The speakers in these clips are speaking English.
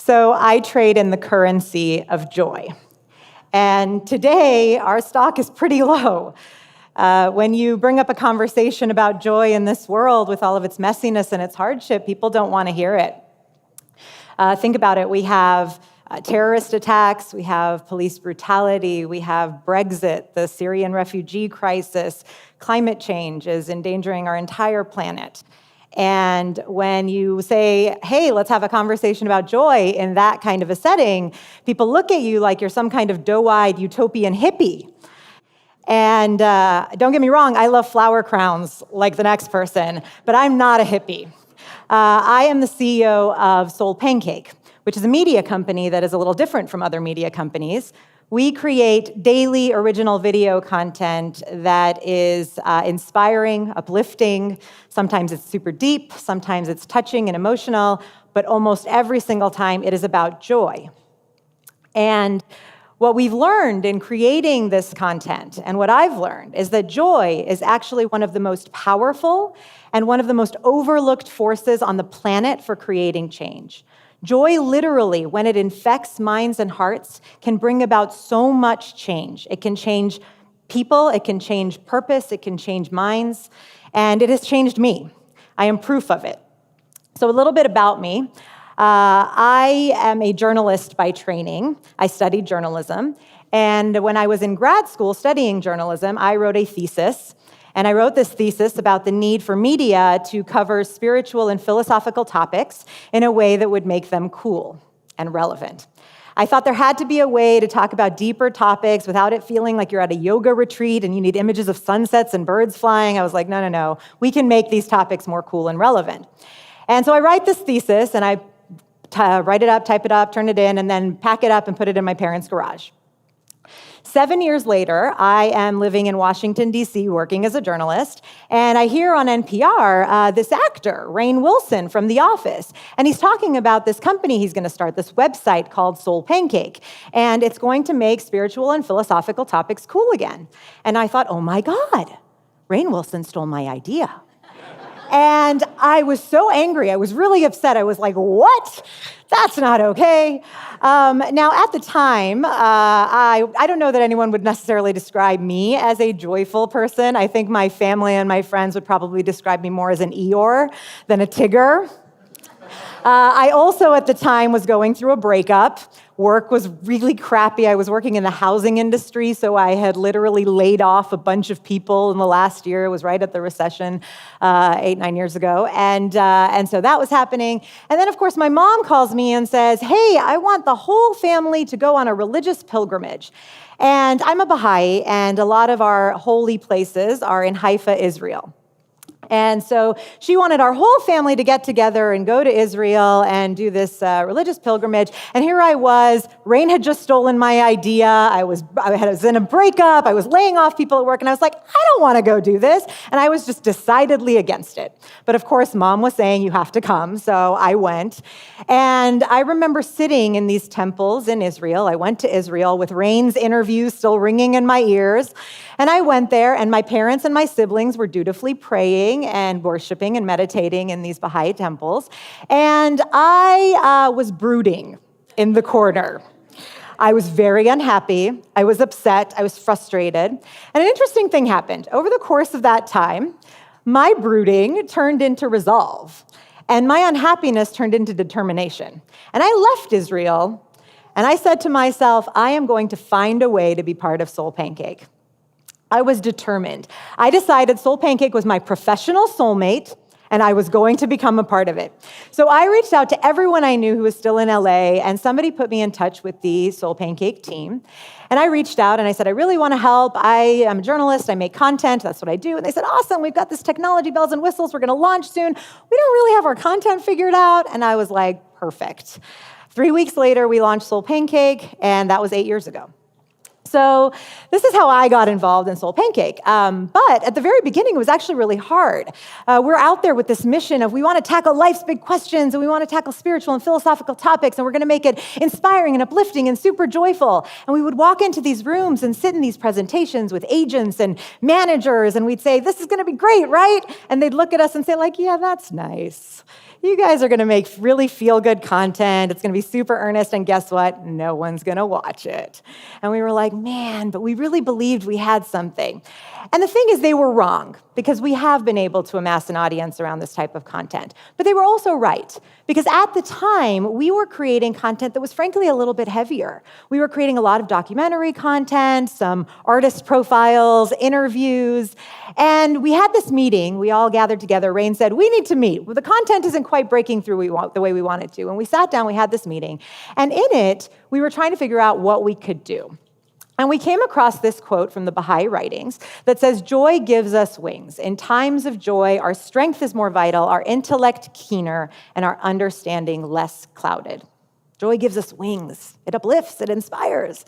So I trade in the currency of joy. And today, our stock is pretty low. When you bring up a conversation about joy in this world with all of its messiness and its hardship, people don't want to hear it. Think about it. We have terrorist attacks, we have police brutality, we have Brexit, the Syrian refugee crisis, climate change is endangering our entire planet. And when you say, hey, let's have a conversation about joy in that kind of a setting, people look at you like you're some kind of doe-eyed utopian hippie. And don't get me wrong, I love flower crowns like the next person, but I'm not a hippie. I am the CEO of Soul Pancake, which is a media company that is a little different from other media companies. We create daily original video content that is inspiring, uplifting. Sometimes it's super deep, sometimes it's touching and emotional, but almost every single time it is about joy. And what we've learned in creating this content, and what I've learned, is that joy is actually one of the most powerful and one of the most overlooked forces on the planet for creating change. Joy, literally, when it infects minds and hearts, can bring about so much change. It can change people, it can change purpose, it can change minds, and it has changed me. I am proof of it. So a little bit about me. I am a journalist by training. I studied journalism. And when I was in grad school studying journalism, I wrote a thesis. And I wrote this thesis about the need for media to cover spiritual and philosophical topics in a way that would make them cool and relevant. I thought there had to be a way to talk about deeper topics without it feeling like you're at a yoga retreat and you need images of sunsets and birds flying. I was like, no. We can make these topics more cool and relevant. And so I write this thesis, and I write it up, type it up, turn it in, and then pack it up and put it in my parents' garage. 7 years later, I am living in Washington, D.C., working as a journalist, and I hear on NPR this actor, Rainn Wilson from The Office, and he's talking about this company he's going to start, this website called Soul Pancake, and it's going to make spiritual and philosophical topics cool again. And I thought, oh my God, Rainn Wilson stole my idea. And I was so angry. I was really upset. I was like, what? That's not okay. Now, at the time, I don't know that anyone would necessarily describe me as a joyful person. I think my family and my friends would probably describe me more as an Eeyore than a Tigger. I also, at the time, was going through a breakup. Work was really crappy. I was working in the housing industry, so I had literally laid off a bunch of people in the last year. It was right at the recession 8-9 years ago. And so that was happening. And then, of course, my mom calls me and says, hey, I want the whole family to go on a religious pilgrimage. And I'm a Baha'i, and a lot of our holy places are in Haifa, Israel. And so she wanted our whole family to get together and go to Israel and do this religious pilgrimage. And here I was. Rainn had just stolen my idea. I was in a breakup. I was laying off people at work. And I was like, I don't want to go do this. And I was just decidedly against it. But of course, Mom was saying, you have to come. So I went. And I remember sitting in these temples in Israel. I went to Israel with Rainn's interview still ringing in my ears. And I went there, and my parents and my siblings were dutifully praying and worshiping and meditating in these Baha'i temples. And I was brooding in the corner. I was very unhappy. I was upset. I was frustrated. And an interesting thing happened. Over the course of that time, my brooding turned into resolve, and my unhappiness turned into determination. And I left Israel, and I said to myself, I am going to find a way to be part of Soul Pancake. I was determined. I decided Soul Pancake was my professional soulmate, and I was going to become a part of it. So I reached out to everyone I knew who was still in LA, and somebody put me in touch with the Soul Pancake team. And I reached out, and I said, I really want to help. I am a journalist. I make content. That's what I do. And they said, awesome. We've got this technology, bells and whistles. We're going to launch soon. We don't really have our content figured out. And I was like, perfect. 3 weeks later, we launched Soul Pancake, and that was 8 years ago. So this is how I got involved in Soul Pancake. But at the very beginning, it was actually really hard. We're out there with this mission of we want to tackle life's big questions, and we want to tackle spiritual and philosophical topics, and we're going to make it inspiring and uplifting and super joyful. And we would walk into these rooms and sit in these presentations with agents and managers, and we'd say, this is going to be great, right? And they'd look at us and say, like, yeah, that's nice. you guys are going to make really feel-good content. It's going to be super earnest, and guess what? No one's going to watch it. And we were like, man, but we really believed we had something. And the thing is, they were wrong, because we have been able to amass an audience around this type of content. But they were also right, because at the time, we were creating content that was frankly a little bit heavier. We were creating a lot of documentary content, some artist profiles, interviews, and we had this meeting. We all gathered together. Rain said, we need to meet. Well, the content isn't quite breaking through the way we want it to. And we sat down, we had this meeting, and in it, we were trying to figure out what we could do. And we came across this quote from the Baha'i writings that says, joy gives us wings. In times of joy, our strength is more vital, our intellect keener, and our understanding less clouded. Joy gives us wings. It uplifts, it inspires.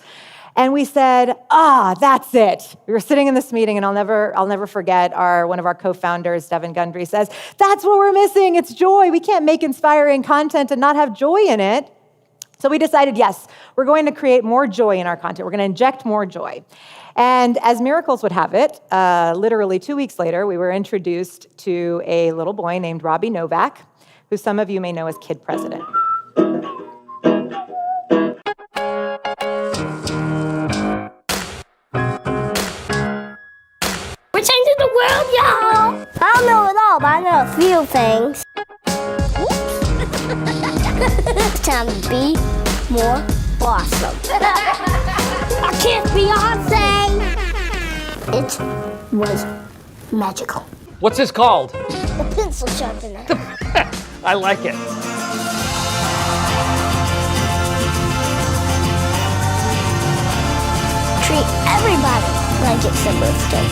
And we said, that's it. We were sitting in this meeting, and I'll never forget one of our co-founders, Devin Gundry, says, that's what we're missing, it's joy. We can't make inspiring content and not have joy in it. So we decided, yes, we're going to create more joy in our content. We're going to inject more joy. And as miracles would have it, literally 2 weeks later, we were introduced to a little boy named Robbie Novak, who some of you may know as Kid President. We're changing the world, y'all! I don't know it all, but I know a few things. It's time to be more awesome. I can't Beyonce! It was magical. What's this called? The pencil sharpener. I like it. Treat everybody like it's their birthday.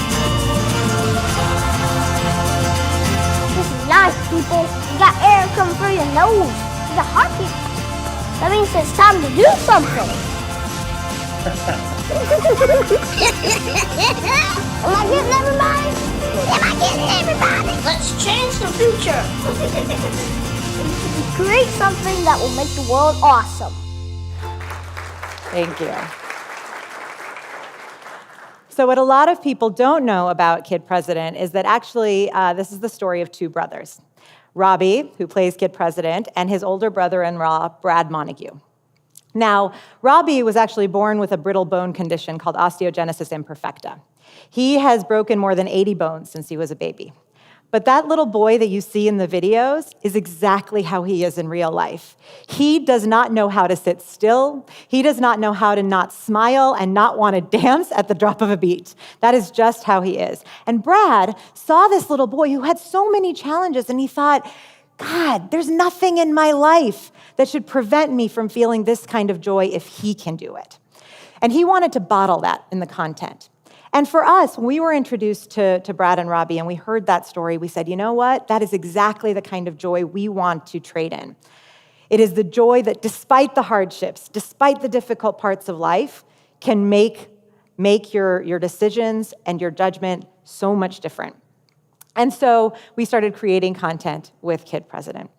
This is nice, people. You got air coming through your nose. You got heartbeat. That means it's time to do something. Am I getting everybody? Am I getting everybody? Let's change the future. Create something that will make the world awesome. Thank you. So what a lot of people don't know about Kid President is that actually this is the story of two brothers. Robbie, who plays Kid President, and his older brother-in-law, Brad Montague. Now, Robbie was actually born with a brittle bone condition called osteogenesis imperfecta. He has broken more than 80 bones since he was a baby. But that little boy that you see in the videos is exactly how he is in real life. He does not know how to sit still. He does not know how to not smile and not want to dance at the drop of a beat. That is just how he is. And Brad saw this little boy who had so many challenges, and he thought, God, there's nothing in my life that should prevent me from feeling this kind of joy if he can do it. And he wanted to bottle that in the content. And for us, when we were introduced to Brad and Robbie and we heard that story, we said, you know what? That is exactly the kind of joy we want to trade in. It is the joy that despite the hardships, despite the difficult parts of life, can make your decisions and your judgment so much different. And so we started creating content with Kid President.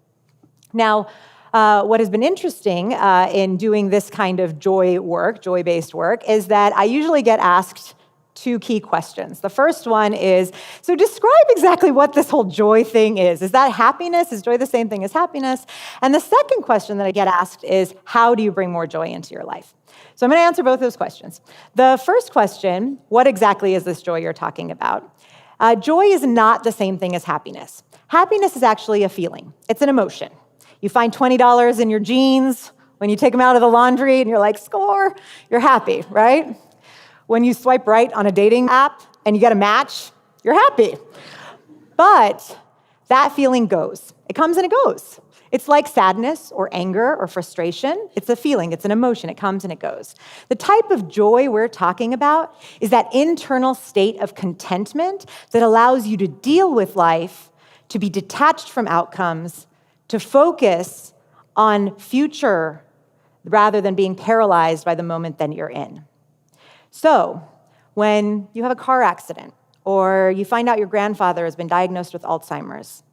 Now, what has been interesting in doing this kind of joy-based work, is that I usually get asked two key questions. The first one is, so describe exactly what this whole joy thing is. Is that happiness? Is joy the same thing as happiness? And the second question that I get asked is, how do you bring more joy into your life? So I'm going to answer both those questions. The first question, what exactly is this joy you're talking about? Joy is not the same thing as happiness. Happiness is actually a feeling. It's an emotion. You find $20 in your jeans when you take them out of the laundry and you're like, score, you're happy, right? When you swipe right on a dating app and you get a match, you're happy. But that feeling goes. It comes and it goes. It's like sadness or anger or frustration. It's a feeling, it's an emotion. It comes and it goes. The type of joy we're talking about is that internal state of contentment that allows you to deal with life, to be detached from outcomes, to focus on future rather than being paralyzed by the moment that you're in. So, when you have a car accident or you find out your grandfather has been diagnosed with Alzheimer's,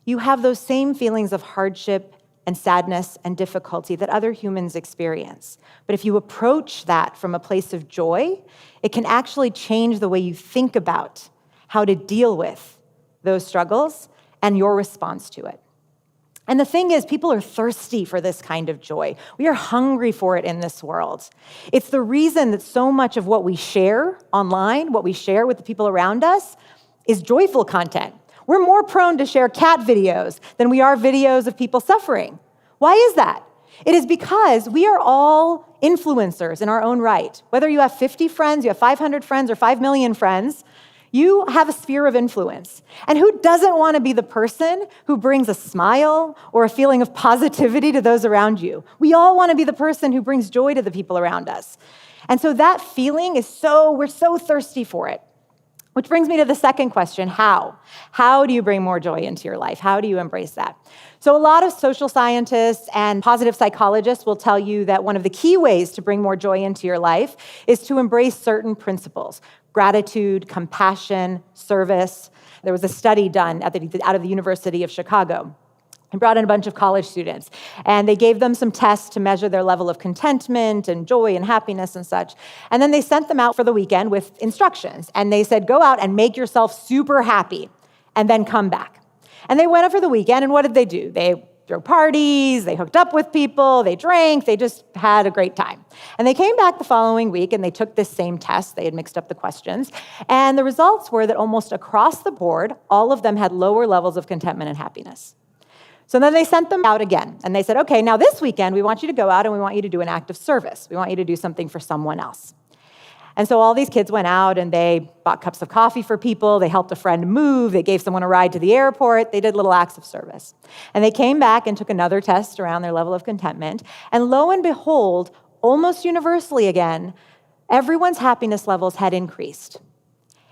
you have those same feelings of hardship and sadness and difficulty that other humans experience. But if you approach that from a place of joy, it can actually change the way you think about how to deal with those struggles and your response to it. And the thing is, people are thirsty for this kind of joy. We are hungry for it in this world. It's the reason that so much of what we share online, what we share with the people around us, is joyful content. We're more prone to share cat videos than we are videos of people suffering. Why is that? It is because we are all influencers in our own right. Whether you have 50 friends, you have 500 friends, or 5 million friends, you have a sphere of influence. And who doesn't want to be the person who brings a smile or a feeling of positivity to those around you? We all want to be the person who brings joy to the people around us. And so that feeling we're so thirsty for it. Which brings me to the second question, how? How do you bring more joy into your life? How do you embrace that? So a lot of social scientists and positive psychologists will tell you that one of the key ways to bring more joy into your life is to embrace certain principles: gratitude, compassion, service. There was a study done out of the University of Chicago. They brought in a bunch of college students, and they gave them some tests to measure their level of contentment and joy and happiness and such. And then they sent them out for the weekend with instructions. And they said, go out and make yourself super happy, and then come back. And they went out for the weekend, and what did they do? They threw parties, they hooked up with people, they drank, they just had a great time. And they came back the following week, and they took this same test. They had mixed up the questions. And the results were that almost across the board, all of them had lower levels of contentment and happiness. So then they sent them out again, and they said, okay, now this weekend, we want you to go out and we want you to do an act of service. We want you to do something for someone else. And so all these kids went out and they bought cups of coffee for people, they helped a friend move, they gave someone a ride to the airport, they did little acts of service. And they came back and took another test around their level of contentment, and lo and behold, almost universally again, everyone's happiness levels had increased.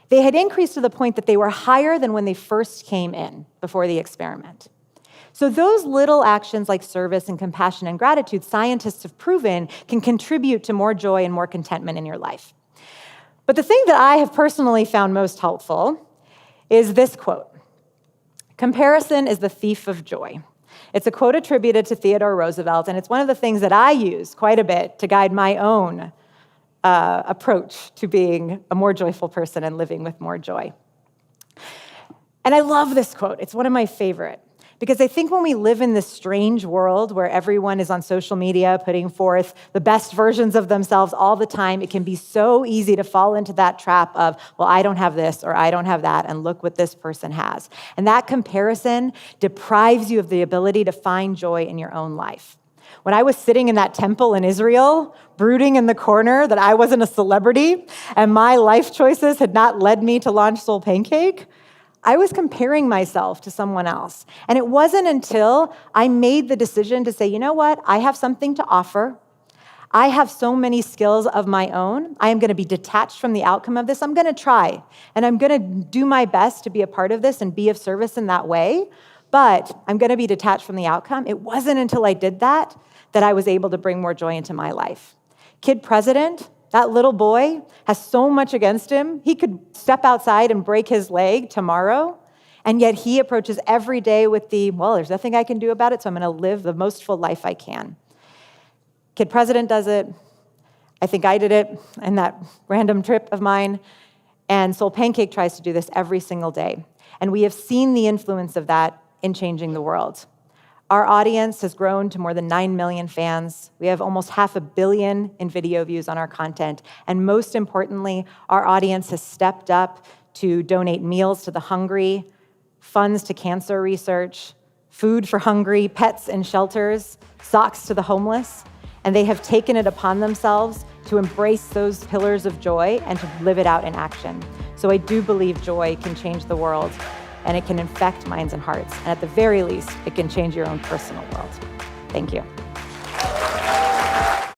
They had increased to the point that they were higher than when they first came in before the experiment. So those little actions like service and compassion and gratitude, scientists have proven, can contribute to more joy and more contentment in your life. But the thing that I have personally found most helpful is this quote: "Comparison is the thief of joy." It's a quote attributed to Theodore Roosevelt, and it's one of the things that I use quite a bit to guide my own approach to being a more joyful person and living with more joy. And I love this quote. It's one of my favorite. Because I think when we live in this strange world where everyone is on social media putting forth the best versions of themselves all the time, it can be so easy to fall into that trap of, well, I don't have this or I don't have that, and look what this person has. And that comparison deprives you of the ability to find joy in your own life. When I was sitting in that temple in Israel, brooding in the corner that I wasn't a celebrity and my life choices had not led me to launch Soul Pancake, I was comparing myself to someone else. And it wasn't until I made the decision to say, you know what, I have something to offer. I have so many skills of my own. I am going to be detached from the outcome of this. I'm going to try, and I'm going to do my best to be a part of this and be of service in that way, but I'm going to be detached from the outcome. It wasn't until I did that I was able to bring more joy into my life. Kid president, that little boy has so much against him. He could step outside and break his leg tomorrow, and yet he approaches every day with well, there's nothing I can do about it, so I'm going to live the most full life I can. Kid president does it. I think I did it in that random trip of mine. And Soul Pancake tries to do this every single day. And we have seen the influence of that in changing the world. Our audience has grown to more than 9 million fans. We have almost 500 million in video views on our content. And most importantly, our audience has stepped up to donate meals to the hungry, funds to cancer research, food for hungry, pets in shelters, socks to the homeless. And they have taken it upon themselves to embrace those pillars of joy and to live it out in action. So I do believe joy can change the world, and it can infect minds and hearts. And at the very least, it can change your own personal world. Thank you.